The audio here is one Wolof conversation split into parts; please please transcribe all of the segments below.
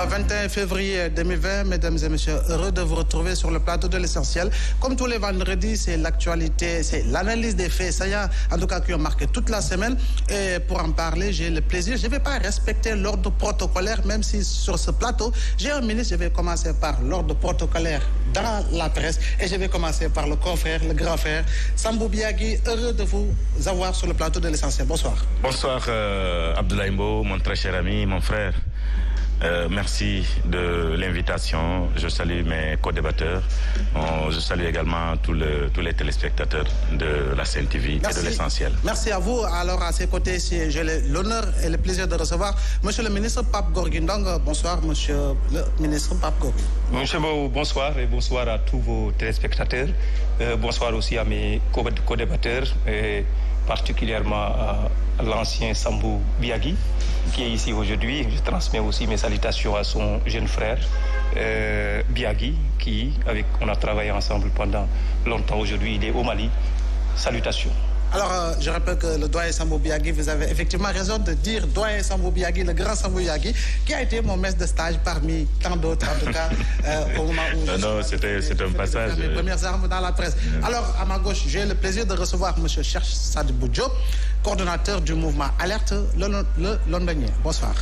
21 février 2020, mesdames et messieurs, heureux de vous retrouver sur le plateau de l'essentiel. Comme tous les vendredis, c'est l'actualité, c'est l'analyse des faits saillants, en tout cas qui ont marqué toute la semaine. Et pour en parler, j'ai le plaisir, je ne vais pas respecter l'ordre protocolaire, même si sur ce plateau, j'ai un ministre, je vais commencer par l'ordre protocolaire dans la presse et je vais commencer par le confrère, le grand frère, Sambou Biagui, heureux de vous avoir sur le plateau de l'essentiel. Bonsoir. Bonsoir Abdoulaye Mbo, mon très cher ami, mon frère. Merci de l'invitation. Je salue mes co-débatteurs. Je salue également tous les téléspectateurs de la CNTV et de l'essentiel. Merci à vous. Alors, à ses côtés, j'ai l'honneur et le plaisir de recevoir Monsieur le ministre Pape Gorgui Ndong. Bonsoir, Monsieur le ministre Pape Gorgui. Monsieur Mbo, bonsoir et bonsoir à tous vos téléspectateurs. Bonsoir aussi à mes co-débatteurs, et particulièrement à l'ancien Sambou Biagui, qui est ici aujourd'hui. Je transmets aussi mes salutations à son jeune frère, Biagui, on a travaillé ensemble pendant longtemps. Aujourd'hui, il est au Mali. Salutations. Alors, je rappelle que le doyen Sambou Biagui, vous avez effectivement raison de dire doyen Sambou Biagui, le grand Sambou Biagui, qui a été mon maître de stage parmi tant d'autres, en tout cas, au moment où non, c'était un passage. Mes premières armes dans la presse. Alors, à ma gauche, j'ai le plaisir de recevoir M. Cheikh Sadibou Diop, coordonnateur du mouvement Alerte le Londonien. Bonsoir.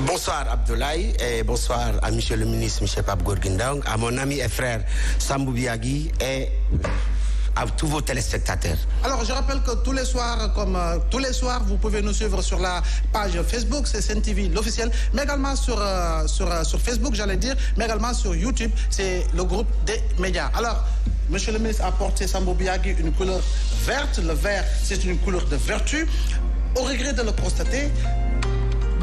Bonsoir Abdoulaye et bonsoir à M. le ministre, M. Pape Gorgui Ndong, à mon ami et frère Sambou Biagui et à tous vos téléspectateurs. Alors, je rappelle que tous les soirs, vous pouvez nous suivre sur la page Facebook, c'est CNTV l'officiel, mais également sur Facebook, j'allais dire, mais également sur YouTube, c'est le groupe des médias. Alors, Monsieur le ministre a porté Sambou Biagui une couleur verte. Le vert, c'est une couleur de vertu. Au regret de le constater,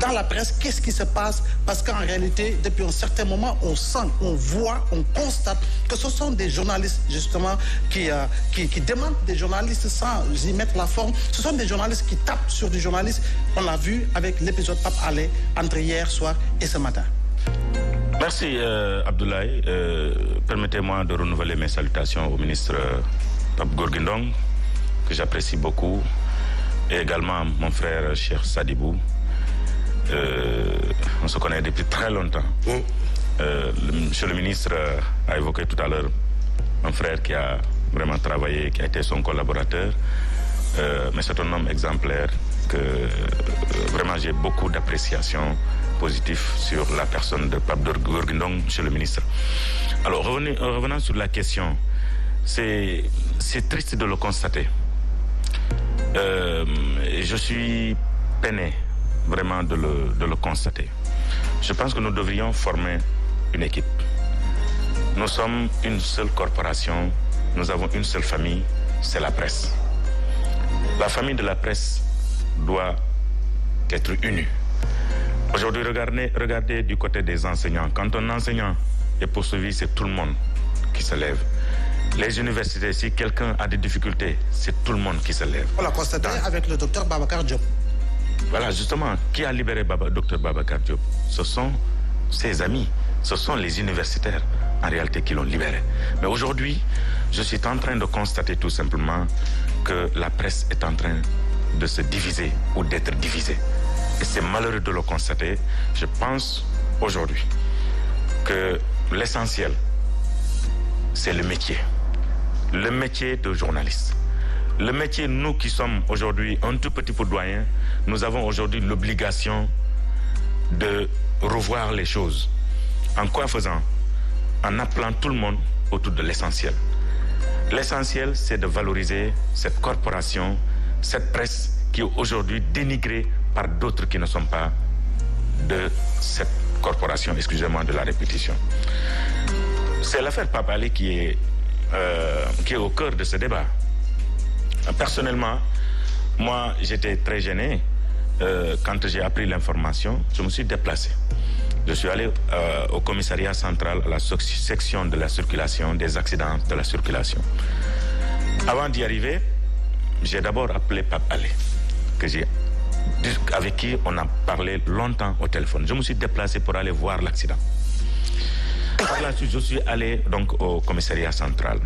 dans la presse, qu'est-ce qui se passe? Parce qu'en réalité, depuis un certain moment, on sent, on voit, on constate que ce sont des journalistes, justement, qui demandent des journalistes sans y mettre la forme. Ce sont des journalistes qui tapent sur des journalistes. On l'a vu avec l'épisode Pape Alé entre hier soir et ce matin. Merci Abdoulaye. Permettez-moi de renouveler mes salutations au ministre Pape Gorgui Ndong, que j'apprécie beaucoup, et également mon frère Cheikh Sadibou. On se connaît depuis très longtemps. Monsieur le ministre a évoqué tout à l'heure un frère qui a vraiment travaillé, qui a été son collaborateur. Mais c'est un homme exemplaire que vraiment j'ai beaucoup d'appréciation positive sur la personne de Pape Gorgui Ndong, monsieur le ministre. Alors, revenant sur la question, c'est triste de le constater. Je suis peiné vraiment de le constater. Je pense que nous devrions former une équipe. Nous sommes une seule corporation, nous avons une seule famille, c'est la presse. La famille de la presse doit être unie. Aujourd'hui, regardez du côté des enseignants. Quand un enseignant est poursuivi, c'est tout le monde qui se lève. Les universités, si quelqu'un a des difficultés, c'est tout le monde qui se lève. On l'a constaté avec le docteur Babacar Diop. Voilà, justement, qui a libéré Dr Babacar Diop? Ce sont ses amis, ce sont les universitaires, en réalité, qui l'ont libéré. Mais aujourd'hui, je suis en train de constater tout simplement que la presse est en train de se diviser ou d'être divisée. Et c'est malheureux de le constater. Je pense aujourd'hui que l'essentiel, c'est le métier. Le métier de journaliste. Le métier, nous qui sommes aujourd'hui un tout petit peu doyens, nous avons aujourd'hui l'obligation de revoir les choses. En quoi faisant? En appelant tout le monde autour de l'essentiel. L'essentiel, c'est de valoriser cette corporation, cette presse qui est aujourd'hui dénigrée par d'autres qui ne sont pas de cette corporation, excusez-moi de la répétition. C'est l'affaire Pape Alé qui est au cœur de ce débat. Personnellement, moi, j'étais très gêné quand j'ai appris l'information. Je me suis déplacé. Je suis allé au commissariat central, à la section de la circulation, des accidents de la circulation. Avant d'y arriver, j'ai d'abord appelé Pape Alé, avec qui on a parlé longtemps au téléphone. Je me suis déplacé pour aller voir l'accident. Par la suite, je suis allé donc au commissariat central.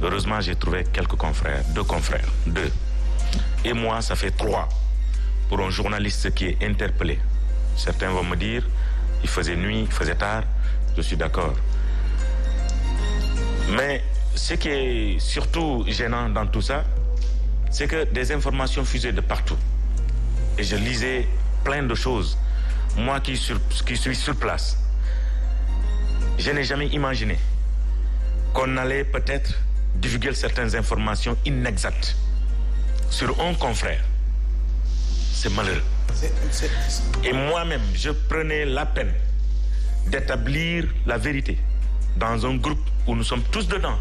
Heureusement, j'ai trouvé quelques confrères, deux. Et moi, ça fait 3 pour un journaliste qui est interpellé. Certains vont me dire, il faisait nuit, il faisait tard, je suis d'accord. Mais ce qui est surtout gênant dans tout ça, c'est que des informations fusaient de partout. Et je lisais plein de choses. Moi qui suis sur place, je n'ai jamais imaginé qu'on allait peut-être divulguer certaines informations inexactes sur un confrère. C'est malheureux. Et moi-même, je prenais la peine d'établir la vérité dans un groupe où nous sommes tous dedans.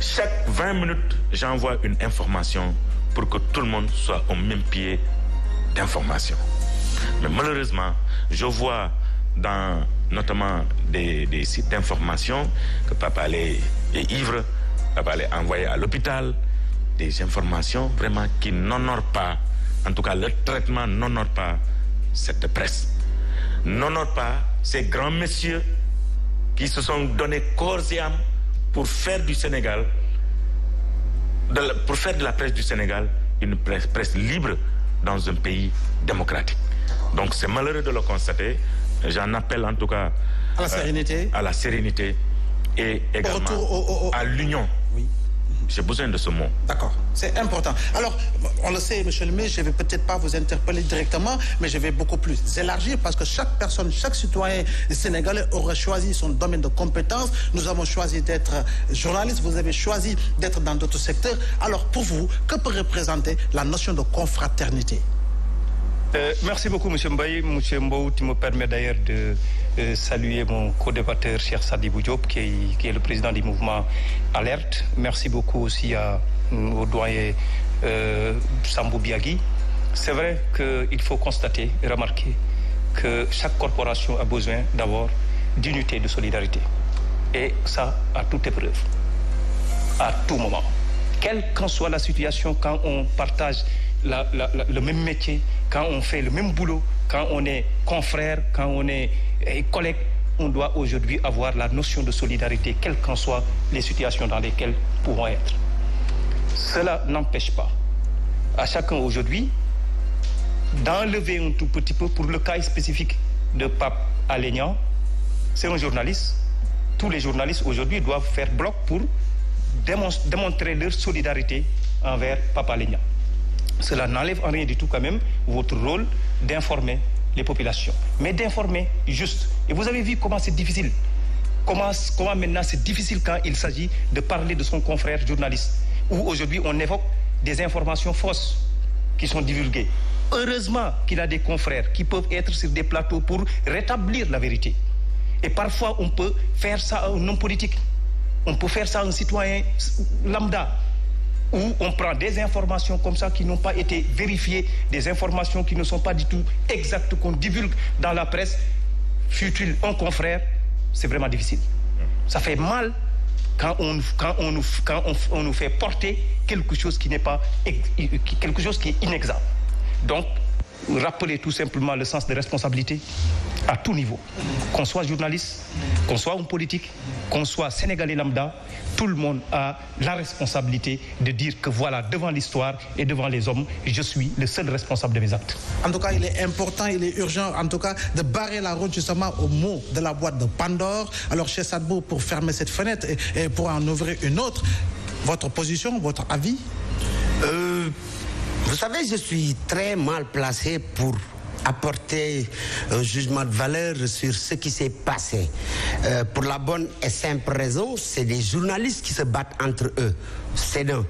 Chaque 20 minutes, j'envoie une information pour que tout le monde soit au même pied d'information. Mais malheureusement, je vois dans notamment des sites d'information que Papa Alé est ivre, Papa Alé est envoyé à l'hôpital, des informations vraiment qui n'honorent pas, en tout cas le traitement n'honore pas cette presse, n'honore pas ces grands messieurs qui se sont donnés corps et âme pour faire du Sénégal, pour faire de la presse du Sénégal une presse libre dans un pays démocratique. Donc c'est malheureux de le constater. J'en appelle en tout cas à la sérénité, à la sérénité et également à l'union. Oui. J'ai besoin de ce mot. D'accord, c'est important. Alors, on le sait, monsieur le ministre, je ne vais peut-être pas vous interpeller directement, mais je vais beaucoup plus élargir parce que chaque personne, chaque citoyen sénégalais aurait choisi son domaine de compétence. Nous avons choisi d'être journalistes, vous avez choisi d'être dans d'autres secteurs. Alors, pour vous, que peut représenter la notion de confraternité? Merci beaucoup, M. Mbaye. M. Mbou, tu me permets d'ailleurs de saluer mon co-débatteur, Cheikh Sadibou Diop, qui est le président du mouvement Alerte. Merci beaucoup aussi au doyen Sambou Biagui. C'est vrai qu'il faut constater et remarquer que chaque corporation a besoin d'abord d'unité, de solidarité. Et ça, à toute épreuve, à tout moment. Quelle qu'en soit la situation, quand on partage le même métier, quand on fait le même boulot, quand on est confrère, quand on est collègue, on doit aujourd'hui avoir la notion de solidarité, quelles qu'en soient les situations dans lesquelles nous pouvons être. Cela n'empêche pas à chacun aujourd'hui d'enlever un tout petit peu, pour le cas spécifique de Pape Alé Niang, c'est un journaliste. Tous les journalistes aujourd'hui doivent faire bloc pour démontrer leur solidarité envers Pape Alé Niang. Cela n'enlève en rien du tout quand même votre rôle d'informer les populations. Mais d'informer juste. Et vous avez vu comment c'est difficile. Comment maintenant c'est difficile quand il s'agit de parler de son confrère journaliste. Où aujourd'hui on évoque des informations fausses qui sont divulguées. Heureusement qu'il a des confrères qui peuvent être sur des plateaux pour rétablir la vérité. Et parfois on peut faire ça à un homme politique. On peut faire ça à un citoyen lambda. Où on prend des informations comme ça qui n'ont pas été vérifiées, des informations qui ne sont pas du tout exactes, qu'on divulgue dans la presse, fut-il un confrère, c'est vraiment difficile. Ça fait mal quand on nous fait porter quelque chose qui n'est pas, quelque chose qui est inexact. Donc, rappeler tout simplement le sens de responsabilité à tout niveau. Qu'on soit journaliste, qu'on soit homme politique, qu'on soit sénégalais lambda, tout le monde a la responsabilité de dire que voilà, devant l'histoire et devant les hommes, je suis le seul responsable de mes actes. En tout cas, il est important, il est urgent, en tout cas, de barrer la route justement au mot de la boîte de Pandore. Alors, chez Sadibou, pour fermer cette fenêtre et pour en ouvrir une autre, votre position, votre avis? Vous savez, je suis très mal placé pour apporter un jugement de valeur sur ce qui s'est passé. Pour la bonne et simple raison, c'est des journalistes qui se battent entre eux. C'est d'un.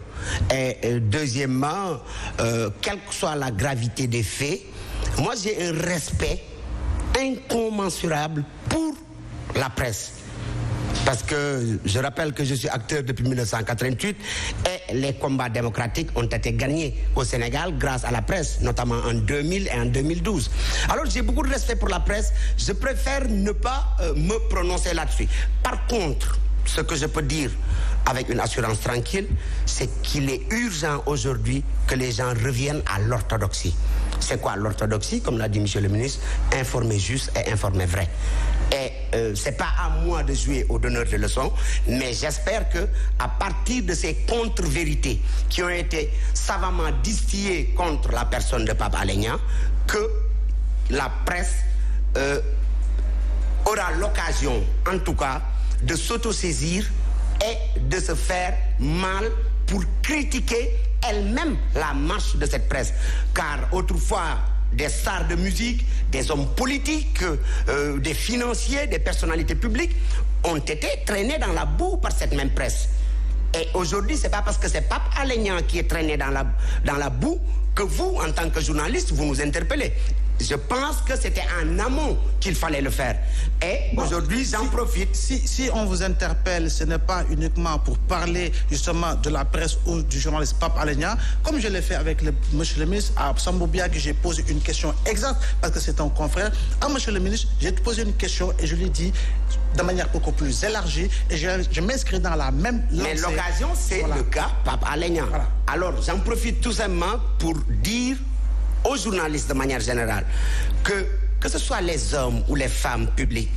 Et deuxièmement, quelle que soit la gravité des faits, moi j'ai un respect incommensurable pour la presse. Parce que je rappelle que je suis acteur depuis 1988 et les combats démocratiques ont été gagnés au Sénégal grâce à la presse, notamment en 2000 et en 2012. Alors j'ai beaucoup de respect pour la presse, je préfère ne pas me prononcer là-dessus. Par contre, ce que je peux dire avec une assurance tranquille, c'est qu'il est urgent aujourd'hui que les gens reviennent à l'orthodoxie. C'est quoi l'orthodoxie? Comme l'a dit M. le ministre, informer juste et informer vrai. Et c'est pas à moi de jouer au donneur de leçons, mais j'espère que à partir de ces contre-vérités qui ont été savamment distillées contre la personne de Pape Alé Niang, que la presse aura l'occasion, en tout cas, de s'autosaisir et de se faire mal pour critiquer elle-même la marche de cette presse. Car autrefois, des stars de musique, des hommes politiques, des financiers, des personnalités publiques ont été traînés dans la boue par cette même presse. Et aujourd'hui, c'est pas parce que c'est Pape Alé Niang qui est traîné dans la boue que vous, en tant que journaliste, vous nous interpellez. Je pense que c'était en amont qu'il fallait le faire. Et aujourd'hui, j'en profite. Si on vous interpelle, ce n'est pas uniquement pour parler justement de la presse ou du journaliste Pape Alé Niang. Comme je l'ai fait avec monsieur le ministre, à Sambou Biagui, j'ai posé une question exacte parce que c'est un confrère. À monsieur le ministre, j'ai posé une question et je lui ai dit de manière beaucoup plus élargie et je m'inscris dans la même lancée. Mais l'occasion, c'est le cas Pape Alé Niang. Voilà. Alors, j'en profite tout simplement pour dire aux journalistes de manière générale que ce soit les hommes ou les femmes publiques,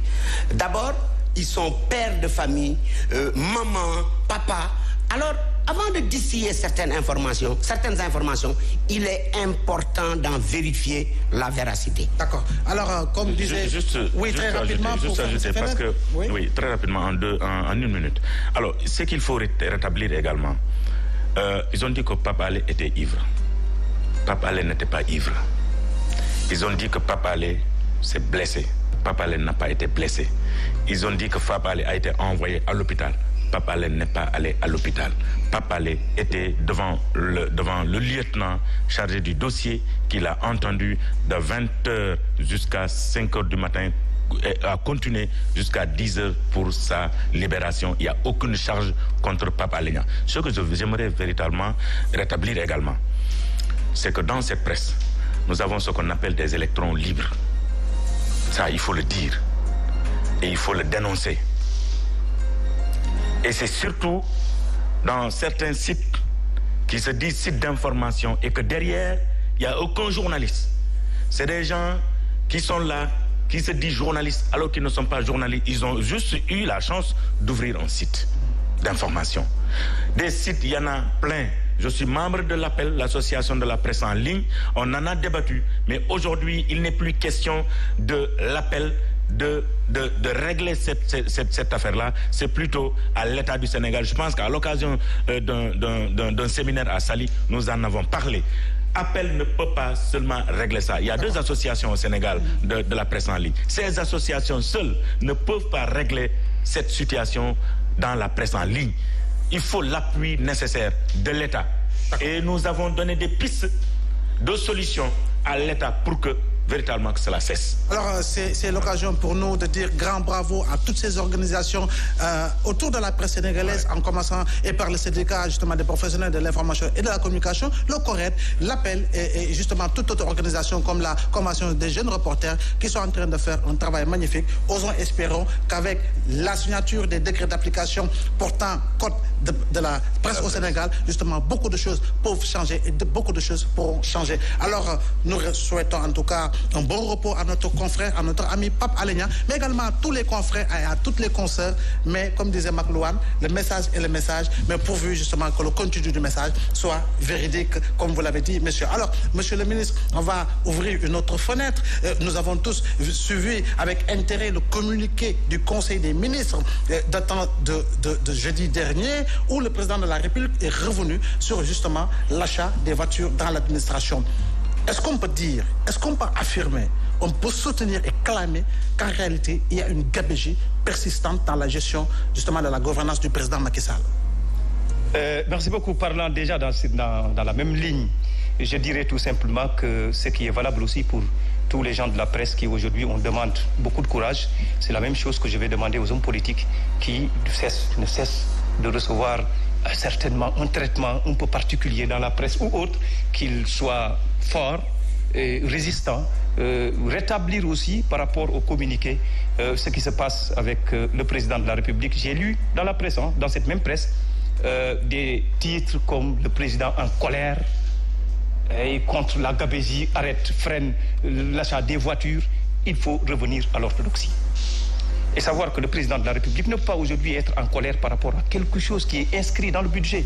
d'abord, ils sont pères de famille, maman, papa. Alors, avant de distiller certaines informations, il est important d'en vérifier la véracité. D'accord. Alors, comme disait... très rapidement. Juste ajouter, parce que... Oui, très rapidement, en une minute. Alors, ce qu'il faut rétablir également, ils ont dit que Pape Alé était ivre. Pape Alé n'était pas ivre. Ils ont dit que Pape Alé s'est blessé. Pape Alé n'a pas été blessé. Ils ont dit que Pape Alé a été envoyé à l'hôpital. Pape Alé n'est pas allé à l'hôpital. Pape Alé était devant le lieutenant chargé du dossier qu'il a entendu de 20h jusqu'à 5h du matin et a continué jusqu'à 10h pour sa libération. Il n'y a aucune charge contre Pape Alé Niang. Ce que j'aimerais véritablement rétablir également, c'est que dans cette presse, nous avons ce qu'on appelle des électrons libres. Ça, il faut le dire. Et il faut le dénoncer. Et c'est surtout dans certains sites qui se disent sites d'information et que derrière, il n'y a aucun journaliste. C'est des gens qui sont là, qui se disent journalistes alors qu'ils ne sont pas journalistes. Ils ont juste eu la chance d'ouvrir un site d'information. Des sites, il y en a plein. Je suis membre de l'APPEL, l'association de la presse en ligne. On en a débattu. Mais aujourd'hui, il n'est plus question de l'APPEL de régler cette affaire-là. C'est plutôt à l'État du Sénégal. Je pense qu'à l'occasion d'un séminaire à Saly, nous en avons parlé. Appel ne peut pas seulement régler ça. Il y a deux associations au Sénégal de la presse en ligne. Ces associations seules ne peuvent pas régler cette situation dans la presse en ligne. Il faut l'appui nécessaire de l'État. Et nous avons donné des pistes de solutions à l'État pour que véritablement que cela cesse. Alors, c'est l'occasion pour nous de dire grand bravo à toutes ces organisations autour de la presse sénégalaise, en commençant et par le syndicat justement des professionnels de l'information et de la communication, le CORED, l'APPEL et justement toute autre organisation comme la Convention des jeunes reporters qui sont en train de faire un travail magnifique. Osons espérons qu'avec la signature des décrets d'application portant code de la presse au Sénégal, justement, beaucoup de choses peuvent changer et beaucoup de choses pourront changer. Alors, nous souhaitons en tout cas un bon repos à notre confrère, à notre ami Pape Alé Niang, mais également à tous les confrères et à toutes les consoeurs. Mais comme disait McLuhan, le message est le message, mais pourvu justement que le contenu du message soit véridique, comme vous l'avez dit, monsieur. Alors, monsieur le ministre, on va ouvrir une autre fenêtre. Nous avons tous suivi avec intérêt le communiqué du Conseil des ministres datant de jeudi dernier, où le président de la République est revenu sur justement l'achat des voitures dans l'administration. Est-ce qu'on peut dire, est-ce qu'on peut affirmer, on peut soutenir et clamer qu'en réalité, il y a une gabegie persistante dans la gestion justement de la gouvernance du président Macky Sall? Merci beaucoup. Parlant déjà dans la même ligne, je dirais tout simplement que ce qui est valable aussi pour tous les gens de la presse qui aujourd'hui on demande beaucoup de courage, c'est la même chose que je vais demander aux hommes politiques qui ne cessent de recevoir certainement un traitement un peu particulier dans la presse ou autre, qu'ils soient forts, résistants, rétablir aussi par rapport au communiqué ce qui se passe avec le président de la République. J'ai lu dans la presse, dans cette même presse, des titres comme le président en colère et contre la gabegie, freine l'achat des voitures. Il faut revenir à l'orthodoxie. Et savoir que le président de la République ne peut pas aujourd'hui être en colère par rapport à quelque chose qui est inscrit dans le budget.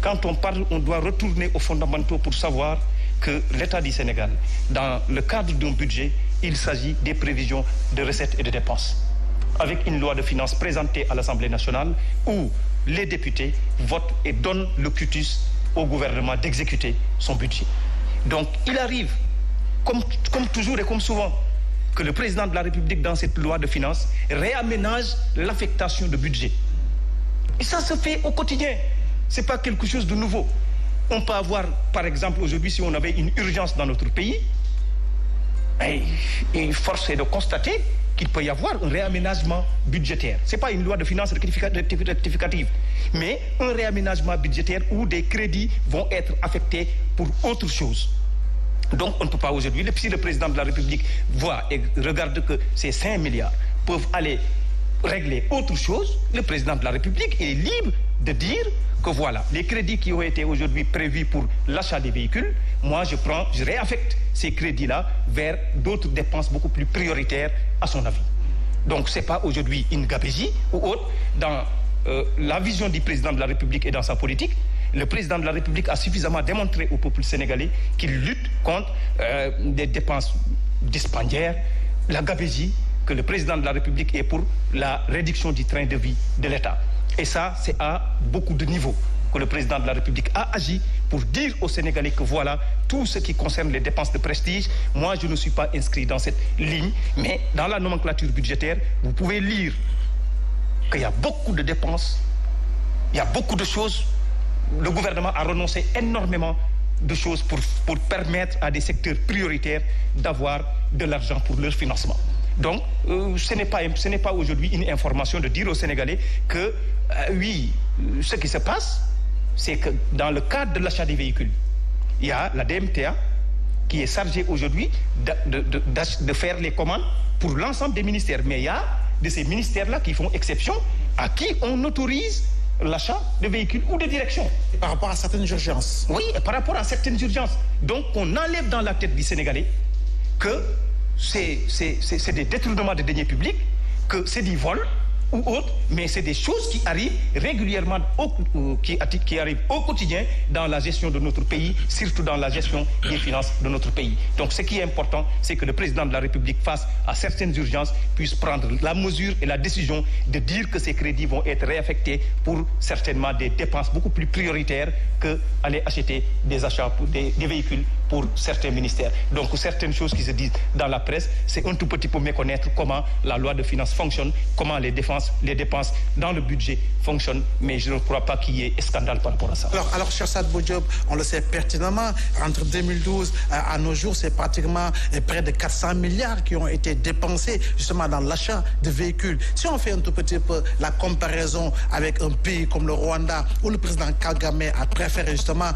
Quand on parle, on doit retourner aux fondamentaux pour savoir que l'État du Sénégal, dans le cadre d'un budget, il s'agit des prévisions de recettes et de dépenses. Avec une loi de finances présentée à l'Assemblée nationale où les députés votent et donnent le cutus au gouvernement d'exécuter son budget. Donc il arrive, comme toujours et comme souvent, que le président de la République, dans cette loi de finances, réaménage l'affectation de budget. Et ça se fait au quotidien. Ce n'est pas quelque chose de nouveau. On peut avoir, par exemple, aujourd'hui, si on avait une urgence dans notre pays, et force est de constater qu'il peut y avoir un réaménagement budgétaire. Ce n'est pas une loi de finances rectificative, mais un réaménagement budgétaire où des crédits vont être affectés pour autre chose. Donc on ne peut pas aujourd'hui, si le président de la République voit et regarde que ces 5 milliards peuvent aller régler autre chose, le président de la République est libre de dire que voilà, les crédits qui ont été aujourd'hui prévus pour l'achat des véhicules, moi je réaffecte ces crédits-là vers d'autres dépenses beaucoup plus prioritaires à son avis. Donc ce n'est pas aujourd'hui une gabegie ou autre. Dans la vision du président de la République et dans sa politique, le président de la République a suffisamment démontré au peuple sénégalais qu'il lutte contre des dépenses dispendiaires, la gabegie, que le président de la République est pour la réduction du train de vie de l'État. Et ça, c'est à beaucoup de niveaux que le président de la République a agi pour dire aux Sénégalais que voilà, tout ce qui concerne les dépenses de prestige, moi je ne suis pas inscrit dans cette ligne, mais dans la nomenclature budgétaire, vous pouvez lire qu'il y a beaucoup de dépenses, il y a beaucoup de choses. Le gouvernement a renoncé énormément de choses pour permettre à des secteurs prioritaires d'avoir de l'argent pour leur financement. Donc, ce n'est pas aujourd'hui une information de dire aux Sénégalais que, oui, ce qui se passe, c'est que dans le cadre de l'achat des véhicules, il y a la DMTA qui est chargée aujourd'hui de faire les commandes pour l'ensemble des ministères. Mais il y a de ces ministères-là qui font exception, à qui on autorise l'achat de véhicules ou de direction. Par rapport à certaines urgences. Oui, par rapport à certaines urgences. Donc, on enlève dans la tête du Sénégalais que c'est des détournements de deniers publics, que c'est du vol ou autre, mais c'est des choses qui arrivent régulièrement, qui arrivent au quotidien dans la gestion de notre pays, surtout dans la gestion des finances de notre pays. Donc ce qui est important, c'est que le président de la République, face à certaines urgences, puisse prendre la mesure et la décision de dire que ces crédits vont être réaffectés pour certainement des dépenses beaucoup plus prioritaires que aller acheter des achats pour des véhicules pour certains ministères. Donc certaines choses qui se disent dans la presse, c'est un tout petit peu méconnaître comment la loi de finances fonctionne, comment les dépenses dans le budget fonctionnent, mais je ne crois pas qu'il y ait scandale par rapport à ça. Alors cher Sadibou Diop, on le sait pertinemment, entre 2012 à nos jours, c'est pratiquement près de 400 milliards qui ont été dépensés justement dans l'achat de véhicules. Si on fait un tout petit peu la comparaison avec un pays comme le Rwanda, où le président Kagame a préféré justement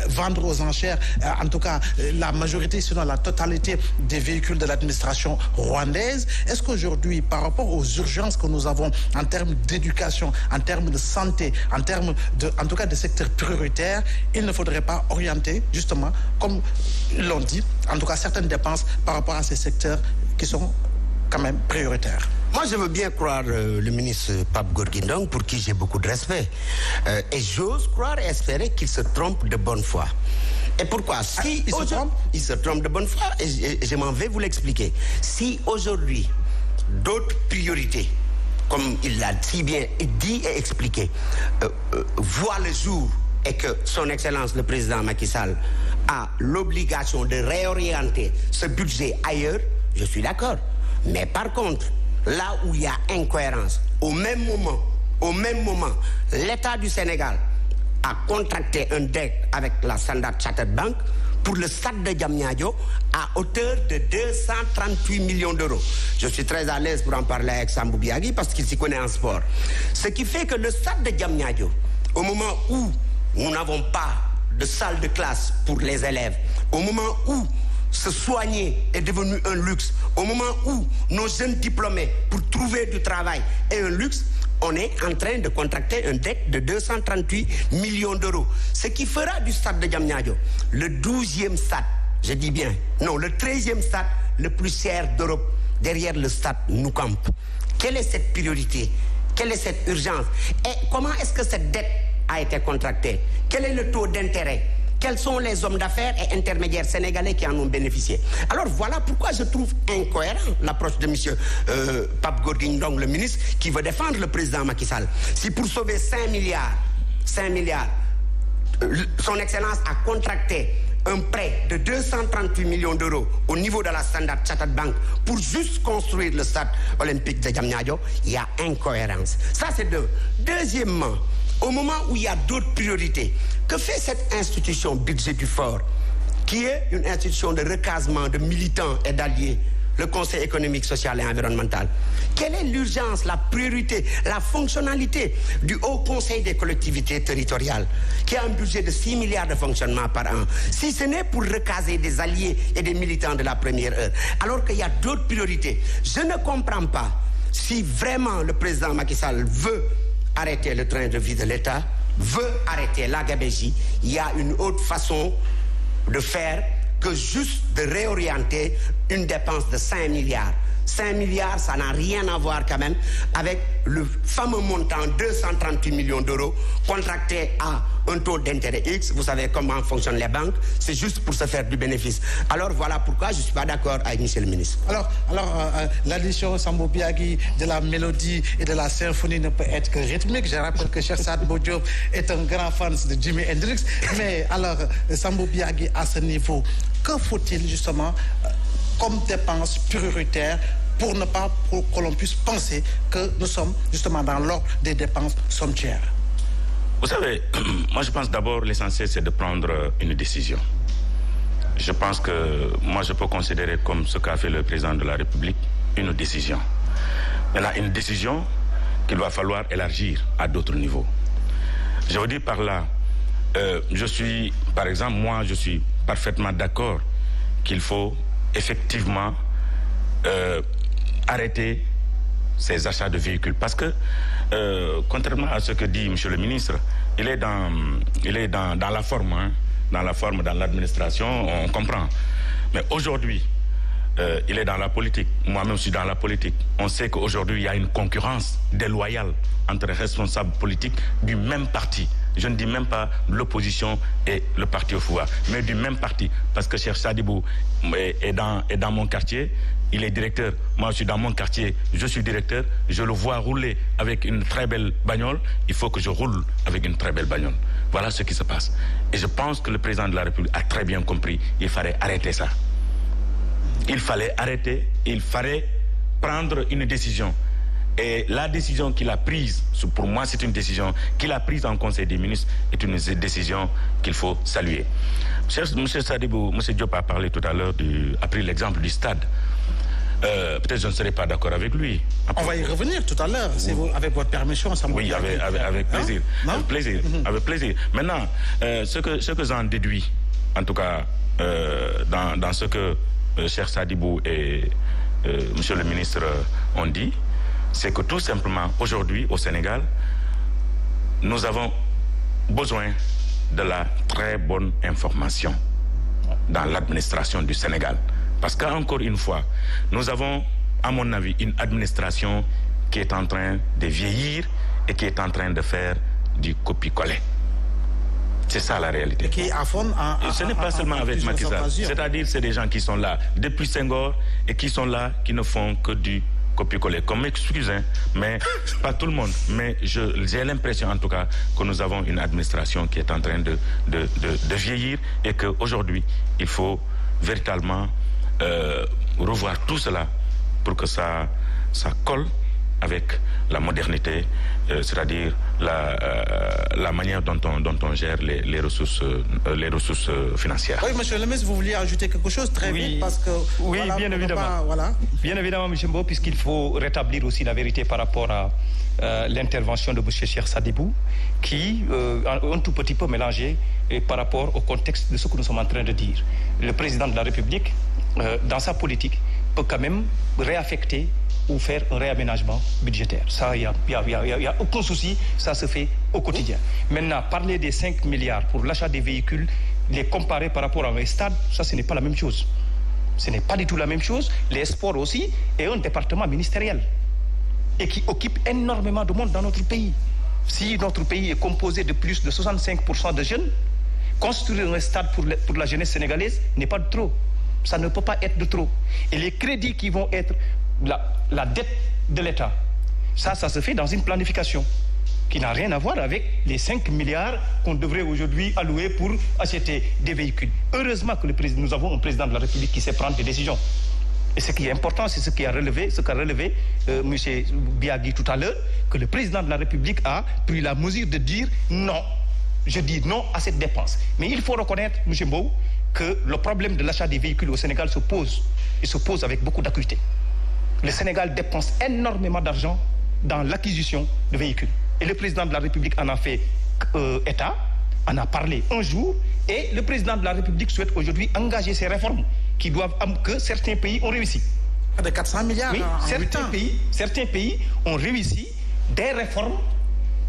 vendre aux enchères, en tout cas la majorité, sinon la totalité des véhicules de l'administration rwandaise, est-ce qu'aujourd'hui, par rapport aux urgences que nous avons en termes d'éducation, en termes de santé, en termes en tout cas des secteurs prioritaires, il ne faudrait pas orienter justement, comme l'ont dit, en tout cas certaines dépenses par rapport à ces secteurs qui sont quand même prioritaires? Moi, je veux bien croire le ministre Pape Gorgui Ndong, pour qui j'ai beaucoup de respect. Et j'ose croire et espérer qu'il se trompe de bonne foi. Et pourquoi? Si il se trompe de bonne foi, et je m'en vais vous l'expliquer. Si aujourd'hui, d'autres priorités, comme il l'a si bien dit et expliqué, voient le jour et que son Excellence le président Macky Sall a l'obligation de réorienter ce budget ailleurs, je suis d'accord. Mais par contre, là où il y a incohérence, au même moment, l'État du Sénégal a contracté un dette avec la Standard Chartered Bank pour le stade de Diamniadio à hauteur de 238 millions d'euros. Je suis très à l'aise pour en parler avec Sambou Biagui parce qu'il s'y connaît en sport. Ce qui fait que le stade de Diamniadio, au moment où nous n'avons pas de salle de classe pour les élèves, au moment où se soigner est devenu un luxe, au moment où nos jeunes diplômés pour trouver du travail est un luxe, on est en train de contracter une dette de 238 millions d'euros. Ce qui fera du stade de Diamniadio le 12e stade, je dis bien, non, le 13e stade le plus cher d'Europe, derrière le stade Nou Camp. Quelle est cette priorité? Quelle est cette urgence? Et comment est-ce que cette dette a été contractée? Quel est le taux d'intérêt? quels sont les hommes d'affaires et intermédiaires sénégalais qui en ont bénéficié. Alors voilà pourquoi je trouve incohérent l'approche de M. Pape Gorgui Ndong, le ministre, qui veut défendre le président Macky Sall. Si pour sauver 5 milliards, son Excellence a contracté un prêt de 238 millions d'euros au niveau de la Standard Chartered Bank pour juste construire le stade olympique de Diamniadio, il y a incohérence. Ça, c'est deux. Deuxièmement, au moment où il y a d'autres priorités, que fait cette institution budget du fort, qui est une institution de recasement de militants et d'alliés, le Conseil économique, social et environnemental? Quelle est l'urgence, la priorité, la fonctionnalité du Haut Conseil des collectivités territoriales, qui a un budget de 6 milliards de fonctionnement par an, si ce n'est pour recaser des alliés et des militants de la première heure, alors qu'il y a d'autres priorités? Je ne comprends pas si vraiment le président Macky Sall veut arrêter le train de vie de l'État, veut arrêter la gabegie. Il y a une autre façon de faire que juste de réorienter une dépense de 5 milliards. 5 milliards, ça n'a rien à voir quand même avec le fameux montant 238 millions d'euros contracté à un taux d'intérêt X. Vous savez comment fonctionnent les banques, c'est juste pour se faire du bénéfice. Alors voilà pourquoi je ne suis pas d'accord avec M. le ministre. Alors l'addition Sambou Biagui de la mélodie et de la symphonie ne peut être que rythmique. Je rappelle que Cheikh Sadibou Diop est un grand fan de Jimi Hendrix. Mais alors, Sambou Biagui, à ce niveau, que faut-il justement comme dépense prioritaire pour que l'on puisse penser que nous sommes justement dans l'ordre des dépenses somptuaires? Vous savez, moi je pense d'abord l'essentiel c'est de prendre une décision. Je pense que moi je peux considérer comme ce qu'a fait le président de la République une décision. Maintenant, une décision qu'il va falloir élargir à d'autres niveaux. Je veux dire par là, je suis parfaitement d'accord qu'il faut effectivement arrêter ces achats de véhicules. Parce que, contrairement à ce que dit M. le ministre, il est dans la forme, hein, dans l'administration, on comprend. Mais aujourd'hui, il est dans la politique. Moi-même, je suis dans la politique. On sait qu'aujourd'hui, il y a une concurrence déloyale entre les responsables politiques du même parti. Je ne dis même pas l'opposition et le parti au pouvoir, mais du même parti. Parce que Cheikh Sadibou est dans mon quartier, il est directeur. Moi, je suis dans mon quartier, je suis directeur. Je le vois rouler avec une très belle bagnole. Il faut que je roule avec une très belle bagnole. Voilà ce qui se passe. Et je pense que le président de la République a très bien compris. Il fallait arrêter ça. Il fallait arrêter, il fallait prendre une décision. Et la décision qu'il a prise, pour moi c'est une décision qu'il a prise en Conseil des ministres, est une décision qu'il faut saluer. M. Sadibou, M. Diop a parlé tout à l'heure, a pris l'exemple du stade. Peut-être je ne serai pas d'accord avec lui. On va y revenir tout à l'heure, si vous, avec votre permission. Oui, avec plaisir. Hein? Avec plaisir. Avec plaisir. Maintenant, ce que j'en déduis, en tout cas, dans ce que Cheikh Sadibou et M. le ministre ont dit, c'est que tout simplement, aujourd'hui, au Sénégal, nous avons besoin de la très bonne information dans l'administration du Sénégal. Parce qu'encore une fois, nous avons, à mon avis, une administration qui est en train de vieillir et qui est en train de faire du copie-coller. C'est ça la réalité. Qui ce n'est pas seulement avec Macky Sall. C'est-à-dire c'est des gens qui sont là depuis Senghor et qui sont là, qui ne font que du copier-coller. Comme m'excusez, mais pas tout le monde. Mais j'ai l'impression en tout cas que nous avons une administration qui est en train de vieillir et qu'aujourd'hui, il faut véritablement revoir tout cela pour que ça colle avec la modernité, c'est-à-dire la manière dont on gère les ressources financières. Oui, monsieur le ministre, vous vouliez ajouter quelque chose très vite parce que... Oui, voilà, bien évidemment. Bien évidemment, M. Mbo, puisqu'il faut rétablir aussi la vérité par rapport à l'intervention de M. Cheikh Sadibou, qui un tout petit peu mélangé par rapport au contexte de ce que nous sommes en train de dire. Le président de la République, dans sa politique, peut quand même réaffecter ou faire un réaménagement budgétaire. Ça, il n'y a aucun souci, ça se fait au quotidien. Maintenant, parler des 5 milliards pour l'achat des véhicules, les comparer par rapport à un stade, ça, ce n'est pas la même chose. Ce n'est pas du tout la même chose. Les sports aussi est un département ministériel et qui occupe énormément de monde dans notre pays. Si notre pays est composé de plus de 65% de jeunes, Construire un stade pour la jeunesse sénégalaise n'est pas de trop. Ça ne peut pas être de trop. Et les crédits qui vont être la dette de l'État, ça se fait dans une planification qui n'a rien à voir avec les 5 milliards qu'on devrait aujourd'hui allouer pour acheter des véhicules. Heureusement que nous avons un président de la République qui sait prendre des décisions. Et ce qui est important, c'est ce qu'a relevé M. Biagui tout à l'heure, que le président de la République a pris la mesure de dire non. Je dis non à cette dépense. Mais il faut reconnaître, M. Mbou, que le problème de l'achat des véhicules au Sénégal se pose. Il se pose avec beaucoup d'acuité. Le Sénégal dépense énormément d'argent dans l'acquisition de véhicules. Et le président de la République en a fait état, en a parlé un jour, et le président de la République souhaite aujourd'hui engager ces réformes que certains pays ont réussi. De 400 milliards oui, en 8 ans. Certains pays ont réussi des réformes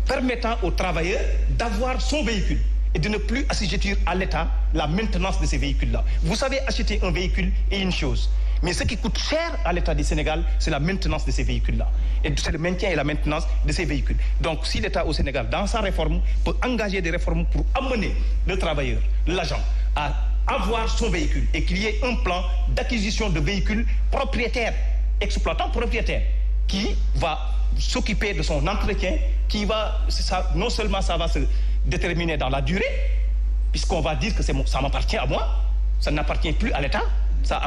permettant aux travailleurs d'avoir son véhicule et de ne plus assujettir à l'État la maintenance de ces véhicules-là. Vous savez, acheter un véhicule est une chose. Mais ce qui coûte cher à l'État du Sénégal, c'est la maintenance de ces véhicules-là. Et c'est le maintien et la maintenance de ces véhicules. Donc si l'État au Sénégal, dans sa réforme, peut engager des réformes pour amener le travailleur, l'agent, à avoir son véhicule et qu'il y ait un plan d'acquisition de véhicules propriétaires, exploitants propriétaires, qui va s'occuper de son entretien, non seulement ça va se déterminer dans la durée, puisqu'on va dire que ça m'appartient à moi, ça n'appartient plus à l'État, ça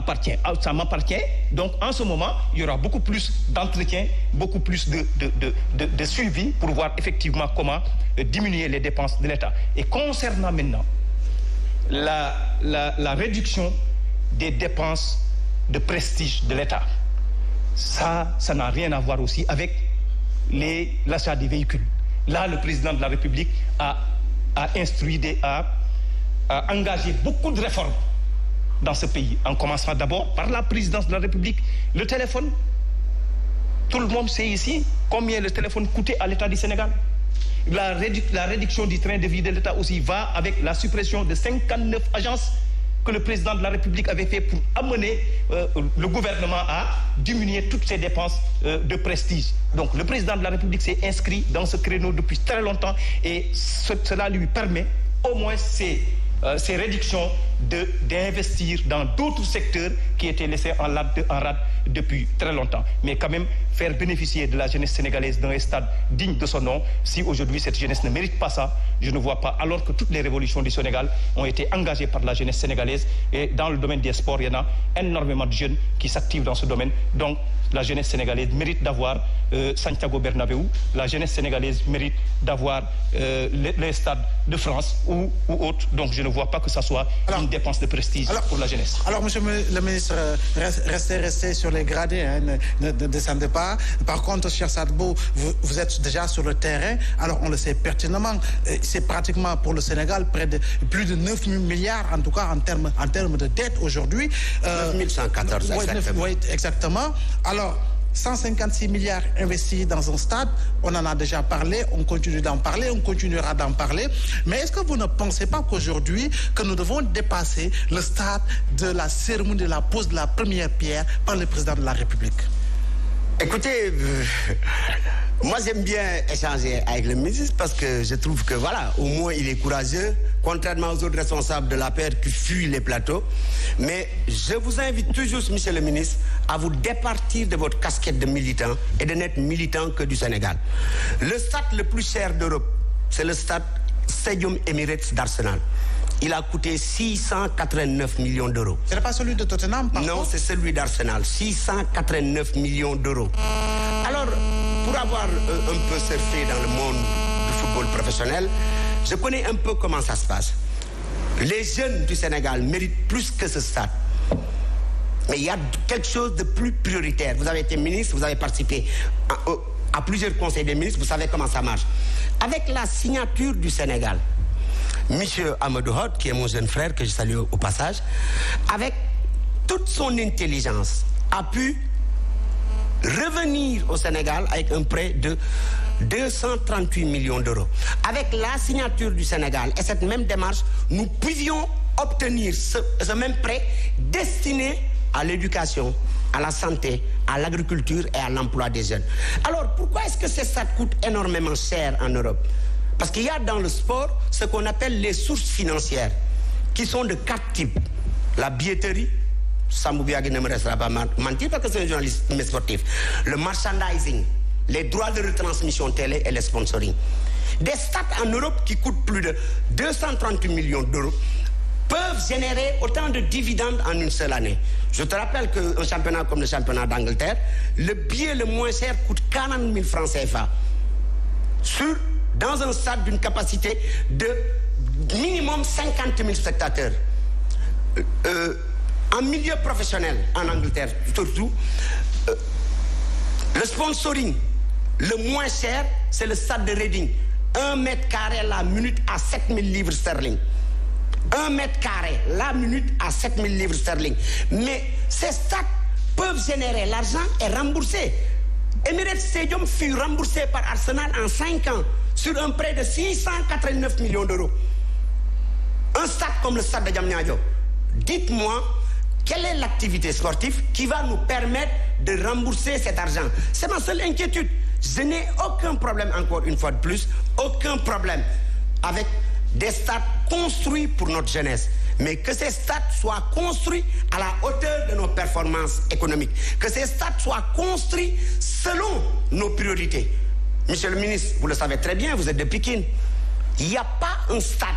m'appartient. Donc en ce moment, il y aura beaucoup plus d'entretien, beaucoup plus de suivi pour voir effectivement comment diminuer les dépenses de l'État. Et concernant maintenant la réduction des dépenses de prestige de l'État, ça n'a rien à voir aussi avec l'achat des véhicules. Là, le président de la République a engagé beaucoup de réformes dans ce pays, en commençant d'abord par la présidence de la République. Le téléphone, tout le monde sait ici combien le téléphone coûtait à l'État du Sénégal. La réduction du train de vie de l'État aussi va avec la suppression de 59 agences que le président de la République avait fait pour amener le gouvernement à diminuer toutes ces dépenses de prestige. Donc le président de la République s'est inscrit dans ce créneau depuis très longtemps et cela lui permet au moins ces réductions d'investir dans d'autres secteurs qui étaient laissés en rade depuis très longtemps. Mais quand même, faire bénéficier de la jeunesse sénégalaise d'un stade digne de son nom, si aujourd'hui cette jeunesse ne mérite pas ça, je ne vois pas, alors que toutes les révolutions du Sénégal ont été engagées par la jeunesse sénégalaise, et dans le domaine des sports, il y en a énormément de jeunes qui s'activent dans ce domaine. Donc, la jeunesse sénégalaise mérite d'avoir Santiago Bernabéu, la jeunesse sénégalaise mérite d'avoir les stades de France ou autres. Donc je ne vois pas que ça soit une dépense de prestige pour la jeunesse. Alors, monsieur le ministre, restez sur les gradés, hein, ne descendez pas. Par contre, cher Sadbou, vous êtes déjà sur le terrain. Alors, on le sait pertinemment, c'est pratiquement pour le Sénégal plus de 9 000 milliards, en tout cas en termes de dette aujourd'hui. 9 114, exactement. Oui, exactement. Alors, 156 milliards investis dans un stade, on en a déjà parlé, on continue d'en parler, on continuera d'en parler. Mais est-ce que vous ne pensez pas qu'aujourd'hui, que nous devons dépasser le stade de la cérémonie de la pose de la première pierre par le président de la République? Écoutez, moi j'aime bien échanger avec le ministre parce que je trouve que voilà, au moins il est courageux, contrairement aux autres responsables de la paix qui fuient les plateaux. Mais je vous invite toujours, monsieur le ministre, à vous départir de votre casquette de militant et de n'être militant que du Sénégal. Le stade le plus cher d'Europe, c'est le Stadium Emirates d'Arsenal. Il a coûté 689 millions d'euros. Ce n'est pas celui de Tottenham, par Non, contre? c'est celui d'Arsenal. 689 millions d'euros. Alors, pour avoir un peu surfé dans le monde du football professionnel, je connais un peu comment ça se passe. Les jeunes du Sénégal méritent plus que ce stade. Mais il y a quelque chose de plus prioritaire. Vous avez été ministre, vous avez participé à plusieurs conseils des ministres, vous savez comment ça marche. Avec la signature du Sénégal, Monsieur Amadou Hott, qui est mon jeune frère, que je salue au passage, avec toute son intelligence, a pu revenir au Sénégal avec un prêt de 238 millions d'euros. Avec la signature du Sénégal et cette même démarche, nous pouvions obtenir ce même prêt destiné à l'éducation, à la santé, à l'agriculture et à l'emploi des jeunes. Alors, pourquoi est-ce que ça coûte énormément cher en Europe? Parce qu'il y a dans le sport ce qu'on appelle les sources financières, qui sont de 4 types. La billetterie, Sambou Biagui ne me restera pas mentir parce que c'est un journaliste sportif. Le merchandising, les droits de retransmission télé et le sponsoring. Des stades en Europe qui coûtent plus de 238 millions d'euros peuvent générer autant de dividendes en une seule année. Je te rappelle qu'un championnat comme le championnat d'Angleterre, le billet le moins cher coûte 40 000 francs CFA. Dans un stade d'une capacité de minimum 50 000 spectateurs. En milieu professionnel, en Angleterre surtout, le sponsoring, le moins cher, c'est le stade de Reading. 1 mètre carré la minute à 7 000 livres sterling. 1 mètre carré la minute à 7 000 livres sterling. Mais ces stades peuvent générer l'argent et rembourser. Emirates Stadium fut remboursé par Arsenal en 5 ans sur un prêt de 689 millions d'euros. Un stade comme le stade de Diamniadio. Dites-moi, quelle est l'activité sportive qui va nous permettre de rembourser cet argent? C'est ma seule inquiétude. Je n'ai aucun problème, encore une fois de plus, aucun problème avec des stades construits pour notre jeunesse. Mais que ces stades soient construits à la hauteur de nos performances économiques. Que ces stades soient construits selon nos priorités. Monsieur le ministre, vous le savez très bien, vous êtes de Pikine. Il n'y a pas un stade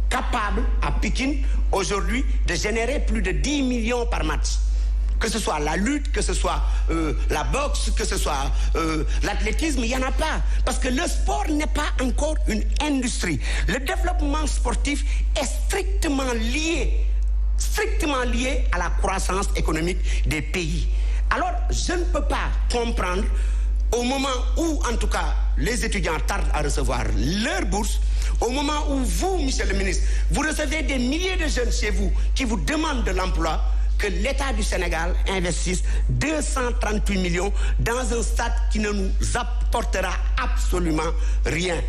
capable à Pikine aujourd'hui de générer plus de 10 millions par match. Que ce soit la lutte, que ce soit la boxe, que ce soit l'athlétisme, il n'y en a pas. Parce que le sport n'est pas encore une industrie. Le développement sportif est strictement lié à la croissance économique des pays. Alors, je ne peux pas comprendre, au moment où, en tout cas, les étudiants tardent à recevoir leur bourse, au moment où vous, monsieur le ministre, vous recevez des milliers de jeunes chez vous qui vous demandent de l'emploi, que l'État du Sénégal investisse 238 millions dans un stade qui ne nous apportera absolument rien.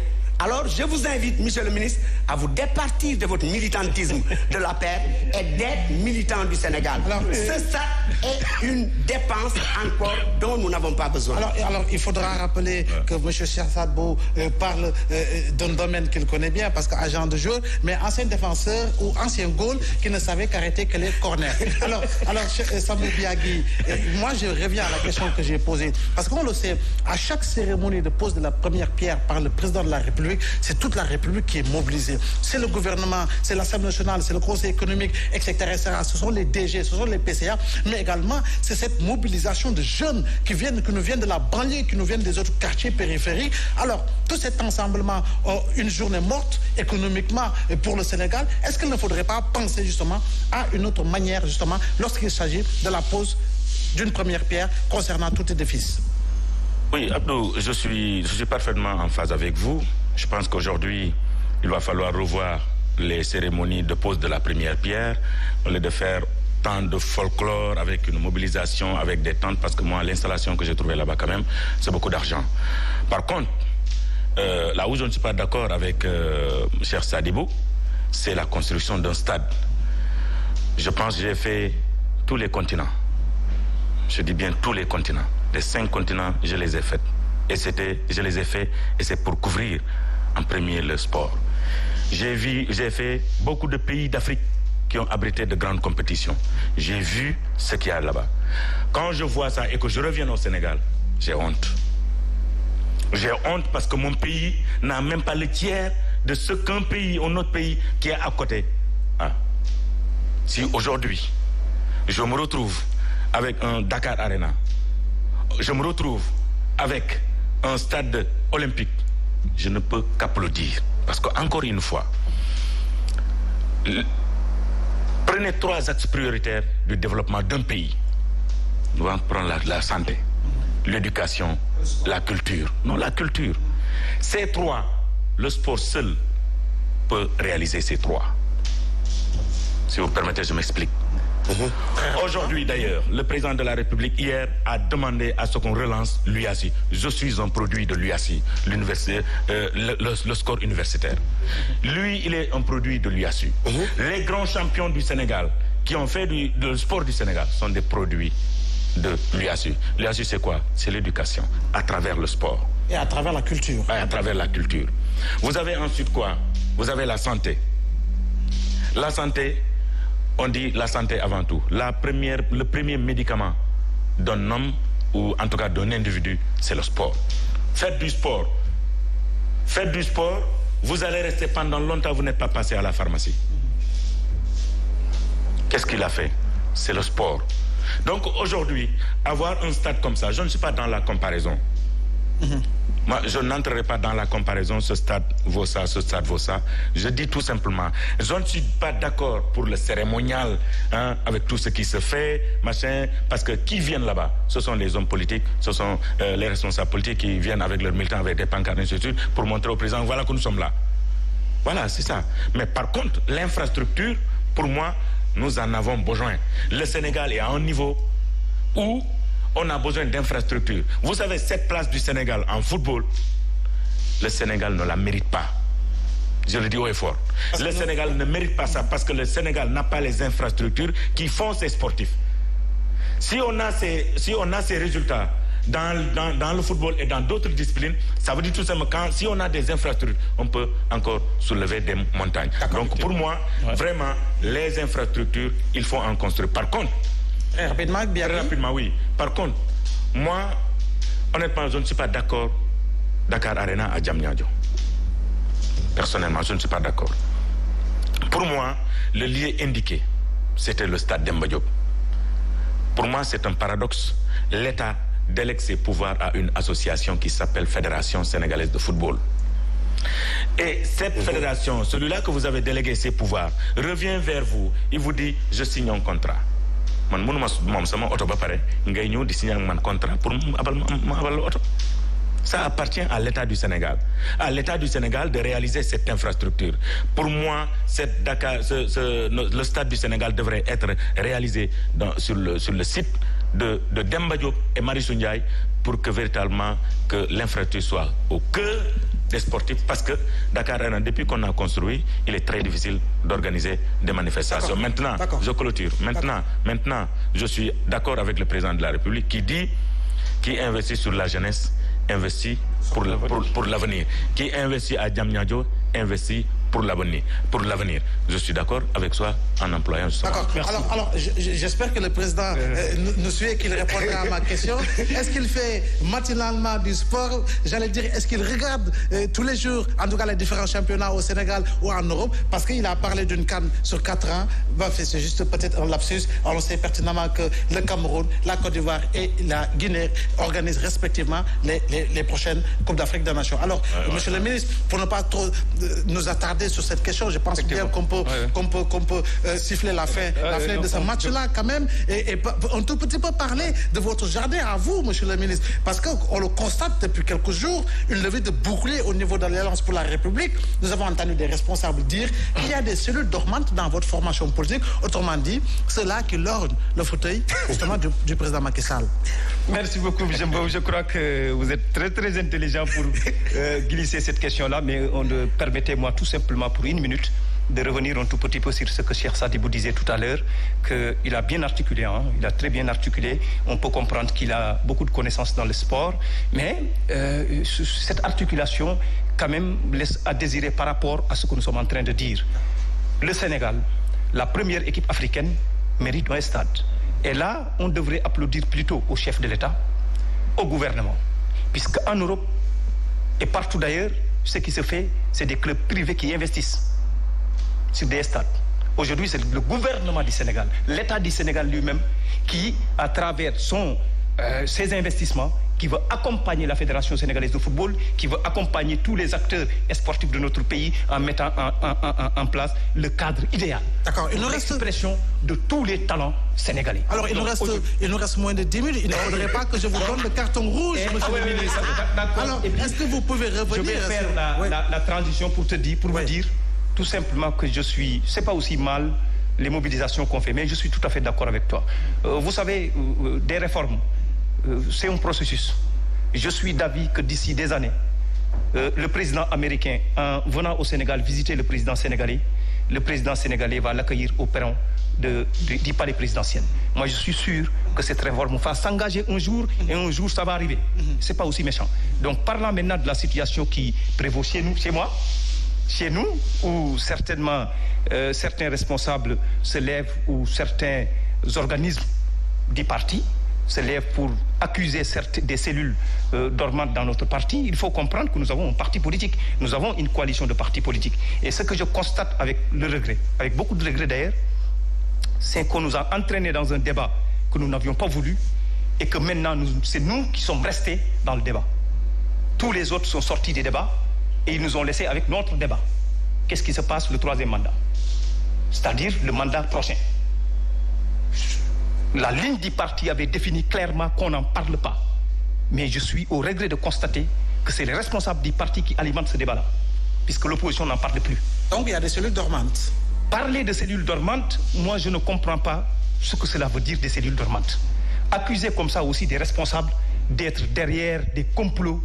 Alors, je vous invite, monsieur le ministre, à vous départir de votre militantisme de la paix et d'être militant du Sénégal. Alors, ce stade est une dépense encore dont nous n'avons pas besoin. Alors, il faudra rappeler que M. Cheikh Sadbou parle d'un domaine qu'il connaît bien, parce qu'agent de jour, mais ancien défenseur ou ancien goal qui ne savait qu'arrêter que les corners. Alors Sambou Biagui, moi je reviens à la question que j'ai posée, parce qu'on le sait, à chaque cérémonie de pose de la première pierre par le président de la République, c'est toute la République qui est mobilisée. C'est le gouvernement, c'est l'Assemblée nationale, c'est le Conseil économique, etc., etc. Ce sont les DG, ce sont les PCA, mais également c'est cette mobilisation de jeunes qui nous viennent de la banlieue, qui nous viennent des autres quartiers périphériques. Alors, tout cet ensemblement, une journée morte économiquement pour le Sénégal, est-ce qu'il ne faudrait pas penser justement à une autre manière, justement, lorsqu'il s'agit de la pose d'une première pierre concernant tout édifice? Oui, Abdou, je suis parfaitement en phase avec vous. Je pense qu'aujourd'hui, il va falloir revoir les cérémonies de pose de la première pierre, au lieu de faire tant de folklore avec une mobilisation, avec des tentes, parce que moi, l'installation que j'ai trouvée là-bas quand même, c'est beaucoup d'argent. Par contre, là où je ne suis pas d'accord avec Cheikh Sadibou, c'est la construction d'un stade. Je pense que j'ai fait tous les continents. Je dis bien tous les continents. Les 5 continents, je les ai faits. Je les ai faits et c'est pour couvrir en premier le sport. J'ai fait beaucoup de pays d'Afrique qui ont abrité de grandes compétitions. J'ai vu ce qu'il y a là-bas. Quand je vois ça et que je reviens au Sénégal, j'ai honte. J'ai honte parce que mon pays n'a même pas le tiers de ce qu'un pays, un autre pays qui est à côté. Ah. Si aujourd'hui, je me retrouve avec un Dakar Arena, je me retrouve avec un stade olympique, je ne peux qu'applaudir. Parce qu'encore une fois, prenez 3 axes prioritaires du développement d'un pays. Nous allons prendre la santé, l'éducation, la culture. Non, la culture. Ces 3, le sport seul peut réaliser ces 3. Si vous permettez, je m'explique. Aujourd'hui d'ailleurs, le président de la République hier a demandé à ce qu'on relance l'UASI. Je suis un produit de l'UASI, le score universitaire. Lui, il est un produit de l'UASI. Les grands champions du Sénégal qui ont fait le sport du Sénégal sont des produits de l'UASU. L'UASU, c'est quoi? C'est l'éducation, à travers le sport. Et à travers la culture. À travers la culture. Vous avez ensuite quoi? Vous avez la santé. La santé, on dit la santé avant tout. Le premier médicament d'un homme, ou en tout cas d'un individu, c'est le sport. Faites du sport. Faites du sport, vous allez rester pendant longtemps, vous n'êtes pas passé à la pharmacie. Qu'est-ce qu'il a fait? C'est le sport. Donc aujourd'hui, avoir un stade comme ça, je ne suis pas dans la comparaison. Moi, je n'entrerai pas dans la comparaison, ce stade vaut ça, ce stade vaut ça. Je dis tout simplement, je ne suis pas d'accord pour le cérémonial, hein, avec tout ce qui se fait, machin, parce que qui viennent là-bas, ce sont les hommes politiques, ce sont les responsables politiques qui viennent avec leurs militants, avec des pancartes, pour montrer au président, voilà que nous sommes là. Voilà, c'est ça. Mais par contre, l'infrastructure, pour moi, nous en avons besoin. Le Sénégal est à un niveau où on a besoin d'infrastructures. Vous savez, cette place du Sénégal en football, le Sénégal ne la mérite pas. Je le dis haut et fort. Le Sénégal ne mérite pas ça parce que le Sénégal n'a pas les infrastructures qui font ses sportifs. Si on a ces résultats dans le football et dans d'autres disciplines, ça veut dire tout simplement que si on a des infrastructures, on peut encore soulever des montagnes. Donc pour moi, vraiment, les infrastructures, il faut en construire. Par contre, très rapidement, oui. Par contre, moi, honnêtement, je ne suis pas d'accord Dakar Arena à Diamniadio. Personnellement, je ne suis pas d'accord. Pour moi, le lieu indiqué, c'était le stade Demba Diop. Pour moi, c'est un paradoxe. L'État délègue ses pouvoirs à une association qui s'appelle Fédération Sénégalaise de Football. Et cette fédération, celui-là que vous avez délégué ses pouvoirs, revient vers vous, il vous dit, je signe un contrat. Ça appartient à l'État du Sénégal. À l'État du Sénégal de réaliser cette infrastructure. Pour moi, le stade du Sénégal devrait être réalisé sur le site de Demba Diop et Marichou Ndiaye pour que véritablement que l'infrastructure soit au cœur des sportifs, parce que Dakar, depuis qu'on a construit, il est très difficile d'organiser des manifestations. Maintenant, je clôture. Maintenant, je suis d'accord avec le président de la République qui investit sur la jeunesse, investit pour l'avenir. Qui investit à Diamniadio, investit pour l'avenir. Je suis d'accord avec toi en employant justement. D'accord. Alors j'espère que le président nous suit et qu'il répondra à ma question. Est-ce qu'il fait matinalement du sport? J'allais dire, est-ce qu'il regarde tous les jours, en tout cas les différents championnats au Sénégal ou en Europe? Parce qu'il a parlé d'une CAN sur 4 ans. C'est juste peut-être un lapsus. On sait pertinemment que le Cameroun, la Côte d'Ivoire et la Guinée organisent respectivement les prochaines Coupes d'Afrique des Nations. Alors, monsieur le ministre, pour ne pas trop nous attarder sur cette question, je pense bien qu'on peut siffler la fin de ce match-là quand même et un tout petit peu parler de votre jardin à vous, monsieur le ministre, parce qu'on le constate depuis quelques jours, une levée de bouclier au niveau de l'Alliance pour la République. Nous avons entendu des responsables dire qu'il y a des cellules dormantes dans votre formation politique, autrement dit, ceux-là qui lorgnent le fauteuil justement du président Macky Sall. Merci beaucoup, je crois que vous êtes très très intelligent pour glisser cette question-là, mais permettez-moi tout simplement pour une minute de revenir un tout petit peu sur ce que Cheikh Sadibou disait tout à l'heure, qu'il a bien articulé, il a très bien articulé. On peut comprendre qu'il a beaucoup de connaissances dans le sport, mais cette articulation quand même laisse à désirer par rapport à ce que nous sommes en train de dire. Le Sénégal, la première équipe africaine, mérite un stade. Et là, on devrait applaudir plutôt au chef de l'État, au gouvernement, puisque en Europe et partout d'ailleurs, ce qui se fait, c'est des clubs privés qui investissent sur des stades. Aujourd'hui, c'est le gouvernement du Sénégal, l'État du Sénégal lui-même, qui, à travers ses investissements, qui veut accompagner la Fédération sénégalaise de football, qui veut accompagner tous les acteurs sportifs de notre pays en mettant en place le cadre idéal. D'accord. Il nous reste l'expression de tous les talents sénégalais. Alors, il nous reste moins de 10 minutes. Il ne faudrait pas que je vous donne le carton rouge, monsieur le ministre. Alors, est-ce que vous pouvez revenir? Je vais faire la transition pour vous dire tout simplement que c'est pas aussi mal les mobilisations qu'on fait, mais je suis tout à fait d'accord avec toi. Vous savez, des réformes, c'est un processus. Je suis d'avis que d'ici des années, le président américain, en venant au Sénégal visiter le président sénégalais va l'accueillir au perron du palais présidentiel. Moi, je suis sûr que cette réforme va s'engager un jour et un jour, ça va arriver. C'est pas aussi méchant. Donc, parlant maintenant de la situation qui prévaut chez nous, où certainement certains responsables se lèvent ou certains organismes du parti se lèvent pour accuser des cellules dormantes dans notre parti, il faut comprendre que nous avons un parti politique. Nous avons une coalition de partis politiques. Et ce que je constate avec le regret, avec beaucoup de regret d'ailleurs, c'est qu'on nous a entraînés dans un débat que nous n'avions pas voulu et que maintenant, c'est nous qui sommes restés dans le débat. Tous les autres sont sortis des débats et ils nous ont laissés avec notre débat. Qu'est-ce qui se passe le 3e mandat? C'est-à-dire le mandat prochain. La ligne du parti avait défini clairement qu'on n'en parle pas. Mais je suis au regret de constater que c'est les responsables du parti qui alimentent ce débat-là, puisque l'opposition n'en parle plus. Donc il y a des cellules dormantes. Parler de cellules dormantes, moi je ne comprends pas ce que cela veut dire des cellules dormantes. Accuser comme ça aussi des responsables d'être derrière des complots,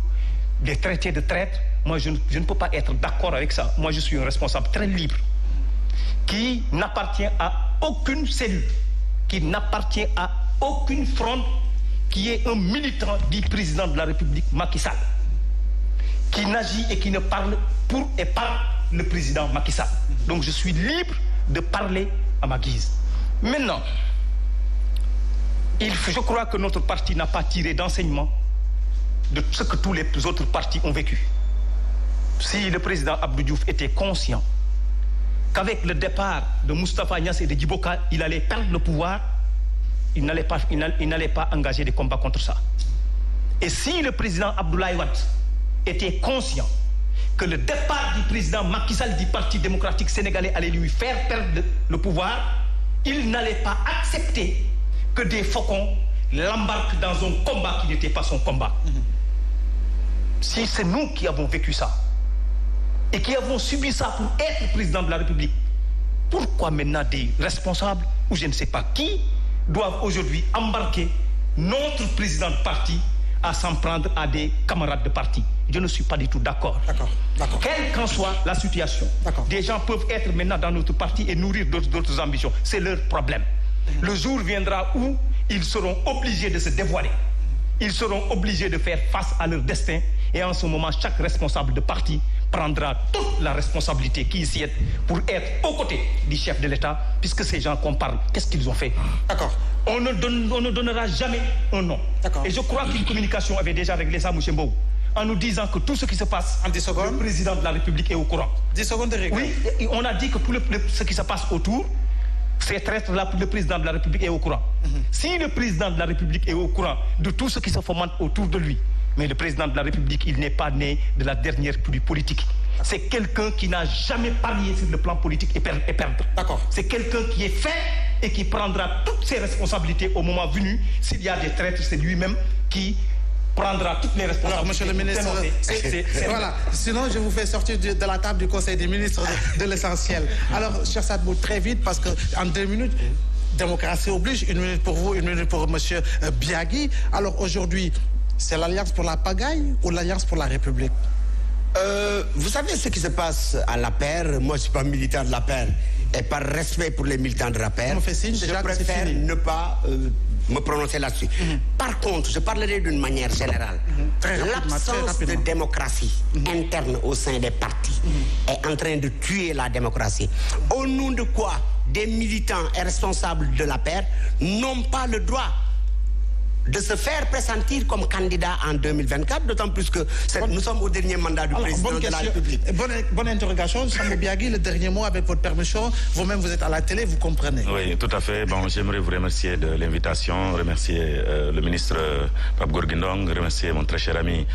des traités de traite, moi je ne peux pas être d'accord avec ça. Moi je suis un responsable très libre, qui n'appartient à aucune cellule, qui n'appartient à aucune fronde, qui est un militant du président de la République, Macky Sall, qui n'agit et qui ne parle pour et par le président Macky Sall. Donc je suis libre de parler à ma guise. Maintenant, je crois que notre parti n'a pas tiré d'enseignement de ce que tous les autres partis ont vécu. Si le président Abdou Diouf était conscient qu'avec le départ de Moustapha Niasse et de Djiboka, il allait perdre le pouvoir, il n'allait pas engager des combats contre ça. Et si le président Abdoulaye Wade était conscient que le départ du président Macky Sall du Parti démocratique sénégalais allait lui faire perdre le pouvoir, il n'allait pas accepter que des faucons l'embarquent dans un combat qui n'était pas son combat. Si c'est nous qui avons vécu ça, et qui avons subi ça pour être président de la République, pourquoi maintenant des responsables, ou je ne sais pas qui, doivent aujourd'hui embarquer notre président de parti à s'en prendre à des camarades de parti? Je ne suis pas du tout d'accord. D'accord. Quelle qu'en soit la situation, des gens peuvent être maintenant dans notre parti et nourrir d'autres ambitions. C'est leur problème. Le jour viendra où ils seront obligés de se dévoiler. Ils seront obligés de faire face à leur destin. Et en ce moment, chaque responsable de parti prendra toute la responsabilité qui y est pour être aux côtés du chef de l'État, puisque ces gens qu'on parle, qu'est-ce qu'ils ont fait? D'accord. On ne donnera jamais un nom. Et je crois qu'une communication avait déjà réglé ça, M. Mbou, en nous disant que tout ce qui se passe, le président de la République est au courant. 10 secondes de règle. Oui, on a dit que tout ce qui se passe autour, c'est traître le président de la République est au courant. Si le président de la République est au courant de tout ce qui se fomente autour de lui, mais le président de la République, il n'est pas né de la dernière pluie politique. C'est quelqu'un qui n'a jamais parié sur le plan politique et perdre. D'accord. C'est quelqu'un qui est fait et qui prendra toutes ses responsabilités au moment venu. S'il y a des traîtres, c'est lui-même qui prendra toutes les responsabilités. Alors, monsieur le ministre, voilà. Sinon, je vous fais sortir de la table du Conseil des ministres de l'essentiel. Alors, cher Sadbou, très vite, parce qu'en 2 minutes, démocratie oblige, 1 minute pour vous, 1 minute pour monsieur Biagui. Alors, aujourd'hui, c'est l'Alliance pour la pagaille ou l'Alliance pour la République? Vous savez ce qui se passe à l'APR? Moi, je ne suis pas militant de l'APR. Et par respect pour les militants de l'APR, je préfère ne pas me prononcer là-dessus. Par contre, je parlerai d'une manière générale. L'absence de démocratie interne au sein des partis est en train de tuer la démocratie. Au nom de quoi des militants et responsables de l'APR n'ont pas le droit de se faire pressentir comme candidat en 2024, d'autant plus que nous sommes au dernier mandat du président de la République. Bonne interrogation, Sambou Biagui, le dernier mot avec votre permission. Vous-même, vous êtes à la télé, vous comprenez. Oui, tout à fait. Bon, j'aimerais vous remercier de l'invitation, remercier le ministre Pape Gorgui Ndong, remercier mon très cher ami